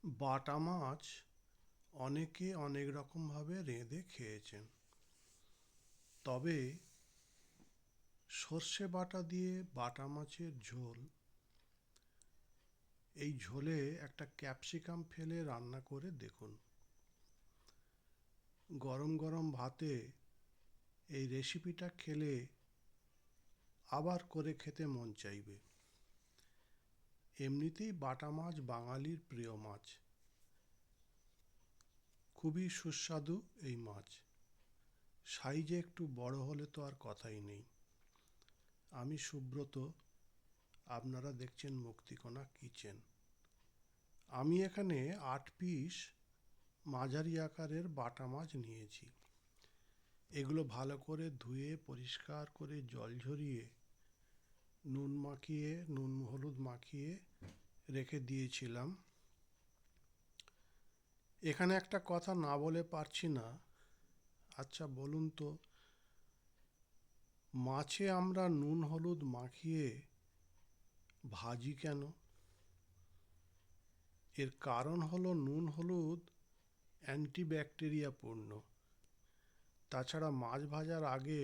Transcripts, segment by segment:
বাটা মাছ অনেকে অনেক রকমভাবে রেঁধে খেয়েছেন। তবে সর্ষে বাটা দিয়ে বাটা মাছের ঝোল, এই ঝোলে একটা ক্যাপসিকাম ফেলে রান্না করে দেখুন। গরম গরম ভাতে এই রেসিপিটা খেলে আবার করে খেতে মন চাইবে। এমনিতেই বাটা মাছ বাঙালির প্রিয় মাছ। খুবই সুস্বাদু এই মাছ। সাইজে একটু বড় হলে তো আর কথাই নেই। আমি সুব্রত, আপনারা দেখছেন মুক্তিকণা কিচেন। আমি এখানে 8 পিস মাঝারি আকারের বাটা মাছ নিয়েছি। এগুলো ভালো করে ধুয়ে পরিষ্কার করে জল ঝরিয়ে নুন হলুদ মাখিয়ে রেখে দিয়েছিলাম। এখানে একটা কথা না বলে পারছি না। আচ্ছা বলুন তো, মাছে আমরা নুন হলুদ মাখিয়ে ভাজি কেন? এর কারণ হলো নুন হলুদ অ্যান্টিব্যাকটেরিয়া পূর্ণ। তাছাড়া মাছ ভাজার আগে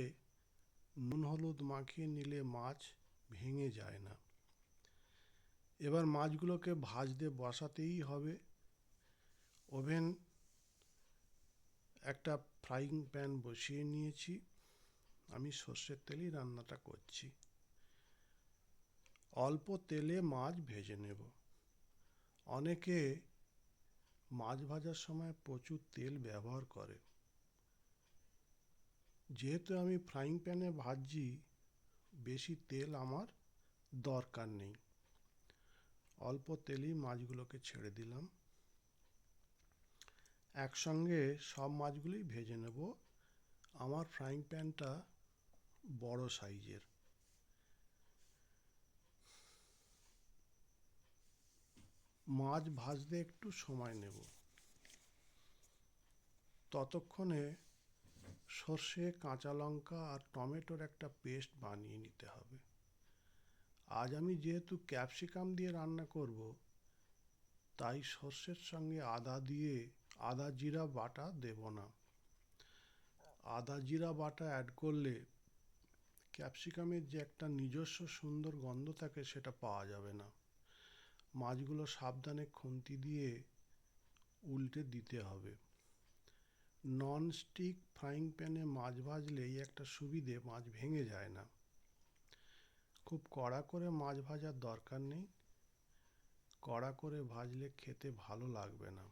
নুন হলুদ মাখিয়ে নিলে মাছ ভেঙে যায় না। এবার মাছগুলোকে ভাজতে বসাতেই হবে। ওভেন একটা ফ্রাইং প্যান বসিয়ে নিয়েছি। আমি সর্ষের তেলেই রান্নাটা করছি। অল্প তেলে মাছ ভেজে নেব। অনেকে মাছ ভাজার সময় প্রচুর তেল ব্যবহার করে। যেহেতু আমি ফ্রাইং প্যানে ভাজছি, বেশি তেল আমার দরকার নেই। অল্প তেলেই মাছগুলোকে ছেড়ে দিলাম। একসঙ্গে সব মাছগুলোই ভেজে নেব। আমার ফ্রাইং প্যানটা বড় সাইজের। মাছ ভাজতে একটু সময় নেব। ততক্ষণে সর্ষে, কাঁচা লঙ্কা আর টমেটোর একটা পেস্ট বানিয়ে নিতে হবে। আজ আমি যেহেতু ক্যাপসিকাম দিয়ে রান্না করব, তাই সর্ষের সঙ্গে আদা জিরা বাটা দেব না। আদা জিরা বাটা অ্যাড করলে ক্যাপসিকামের যে একটা নিজস্ব সুন্দর গন্ধ থাকে সেটা পাওয়া যাবে না। মাছগুলো সাবধানে খুন্তি দিয়ে উল্টে দিতে হবে। নন স্টিক ফ্রাইং প্যানে মাছ ভাজলে এই একটা সুবিধে, মাছ ভেঙে যায় না। খুব কড়া করে মাছ ভাজার দরকার নেই। কড়া করে ভাজলে খেতে ভালো লাগবে না।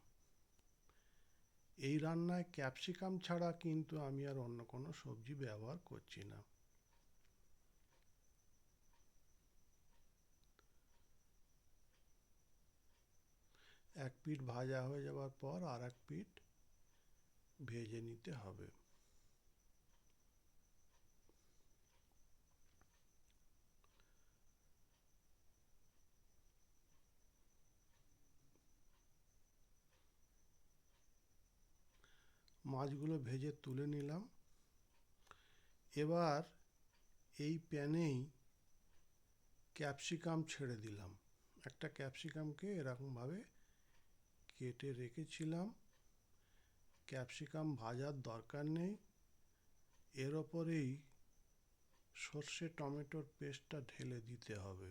এই রান্নায় ক্যাপসিকাম ছাড়া কিন্তু আমি আর অন্য কোনো সবজি ব্যবহার করছি না। এক পিঠ ভাজা হয়ে যাওয়ার পর আর এক পিঠ ভেজে নিতে হবে। মাছগুলো ভেজে তুলে নিলাম। এবার এই প্যানেই ক্যাপসিকাম ছেড়ে দিলাম। একটা ক্যাপসিকামকে এরকমভাবে কেটে রেখেছিলাম। ক্যাপসিকাম ভাজার দরকার নেই। এর ওপরেই সর্ষে টমেটোর পেস্টটা ঢেলে দিতে হবে।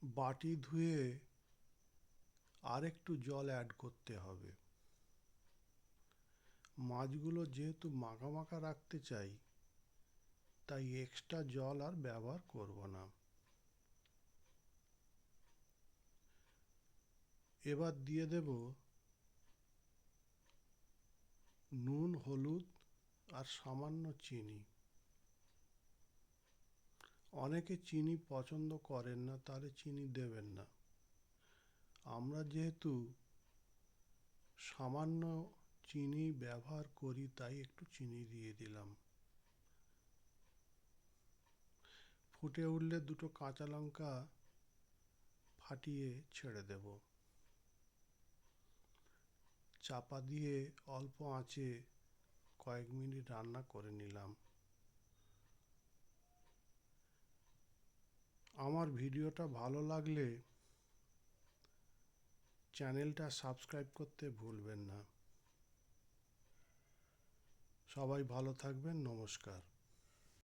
বাটি ধুয়ে আর একটু জল অ্যাড করতে হবে। মাছগুলো যেহেতু মাখা মাখা রাখতে চাই, তাই এক্সট্রা জল আর ব্যবহার করব না। এবার দিয়ে দেব নুন হলুদ আর সামান্য চিনি। অনেকে চিনি পছন্দ করেন না, তাহলে চিনি দেবেন না। আমরা যেহেতু সামান্য চিনি ব্যবহার করি, তাই একটু চিনি দিয়ে দিলাম। ফুটে উঠলে দুটো কাঁচা লঙ্কা ফাটিয়ে ছেড়ে দেব। চাপা দিয়ে অল্প আঁচে কয়েক মিনিট রান্না করে নিলাম। আমার ভিডিওটা ভালো লাগলে চ্যানেলটা সাবস্ক্রাইব করতে ভুলবেন না। সবাই ভালো থাকবেন, নমস্কার।